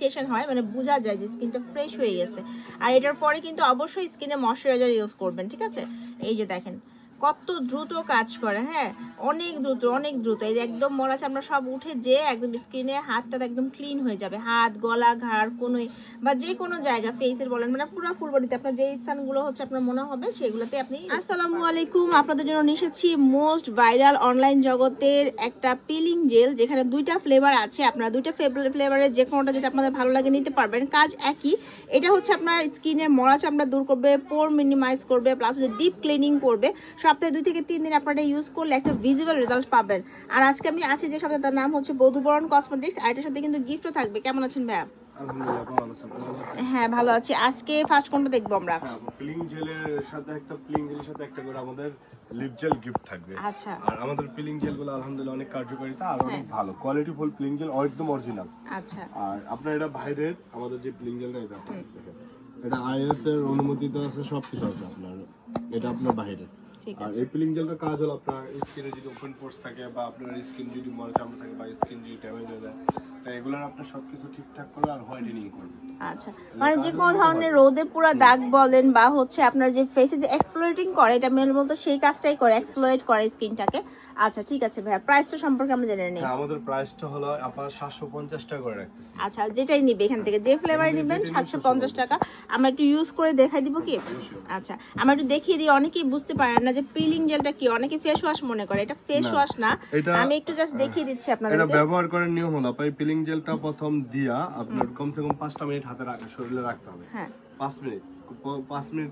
Sensation হয়, মানে বোঝা যায় যে স্কিনটা ফ্রেশ হয়ে গেছে। আর এটার পরে কিন্তু অবশ্যই স্কিনে ময়শ্চারাইজার ইউজ করবেন, ঠিক আছে? এই যে দেখেন কত দ্রুত কাজ করে, হ্যাঁ অনেক দ্রুত অনেক দ্রুত। এই যে একদম মরা চামড়া সব উঠে যে একদম স্কিনে হাতটা একদম ক্লিন হয়ে যাবে, হাত গলা ঘাড় কোনোই বা যে কোনো জায়গা ফেসের বলেন, মানে পুরো ফুল বডিতে আপনার যে স্থানগুলো হচ্ছে আপনার মনে হবে সেগুলোতে আপনি। আসসালামু আলাইকুম, আপনাদের জন্য নিয়ে এসেছি মোস্ট ভাইরাল অনলাইন জগতের একটা পিলিং জেল, যেখানে দুইটা ফ্লেভার আছে। আপনারা দুইটা ফ্লেভারের যে কোনোটা যেটা আপনাদের ভালো লাগে নিতে পারবেন, কাজ একই। এটা হচ্ছে আপনার স্কিনে মরা চামড়া দূর করবে, পোর মিনিমাইজ করবে, প্লাস হচ্ছে ডিপ ক্লিনিং করবে। সপ্তাহে 2 থেকে 3 দিন আপনারা ইউজ করলে একটা ভিজিবল রেজাল্ট পাবেন। আর আজকে আমি আছি যে সপ্তাহে, তার নাম হচ্ছে বধুবরণ কসমেটিক্স, আর এটার সাথে কিন্তু গিফটও থাকবে। কেমন আছেন ভাইয়া? আলহামদুলিল্লাহ ভালো আছি। হ্যাঁ ভালো আছি। আজকে ফার্স্ট কোনটা দেখবো আমরা? প্লিং জেলের সাথে একটা করে আমাদের লিপ জেল গিফট থাকবে। আচ্ছা। আর আমাদের প্লিং জেল গুলো আলহামদুলিল্লাহ অনেক কার্যকারিতা আর অনেক ভালো কোয়ালিটি ফুল প্লিং জেল, একদম অরিজিনাল। আচ্ছা। আর আপনার এটা বাইরের, আমাদের যে প্লিং জেলটা এটা আইএস এর অনুমোদিত আছে, সবকিছু আছে আপনার। এটা আপনার বাইরের। আর এই পিলিং জেলটার কাজ হলো আপনার স্কিনে যদি ওপেন পোর্স থাকে বা আপনার স্কিন যদি মরা চামড়া থাকে বা স্কিন যদি ড্যামেজ হয়ে যায়, তাই এগুলোর আপনার সবকিছু ঠিকঠাক করবে আর হোয়াইটেনিং করবে। আচ্ছা, মানে যে কোনো ধরনের রোদে পুরো দাগ বলেন বা হচ্ছে আপনার যে ফেসে যে এক্সপ্লয়েটিং করে, এটা মেল বলতে সেই কাজটাই করে, এক্সপ্লয়েট করে স্কিনটাকে। আচ্ছা ঠিক আছে ভাইয়া, প্রাইসটা সম্পর্কে আমরা জেনে নিই। হ্যাঁ, আমাদের প্রাইসটা হলো আপনার 750 টাকা করে রাখতেছি। আচ্ছা, যেটাই নিবে এখান থেকে, যে ফ্লেভার নেবেন 750 টাকা। আমরা একটু ইউজ করে দেখাই দিব কি? আচ্ছা, আমরা একটু দেখিয়ে দিই, অনেকেই বুঝতে পারেন না যে পিলিং জেলটা কি, অনেকে ফেস ওয়াশ মনে করে। এটা ফেস ওয়াশ না, আমি একটু জাস্ট দেখিয়ে দিচ্ছি আপনাদের। এটা ব্যবহার করার নিয়ম হলো আপনার পিলিং জেলটা প্রথম দিয়া আপনার কমসে কম 5টা মিনিট হাতে রাখা, শরীরে রাখতে হবে। হ্যাঁ 5 মিনিট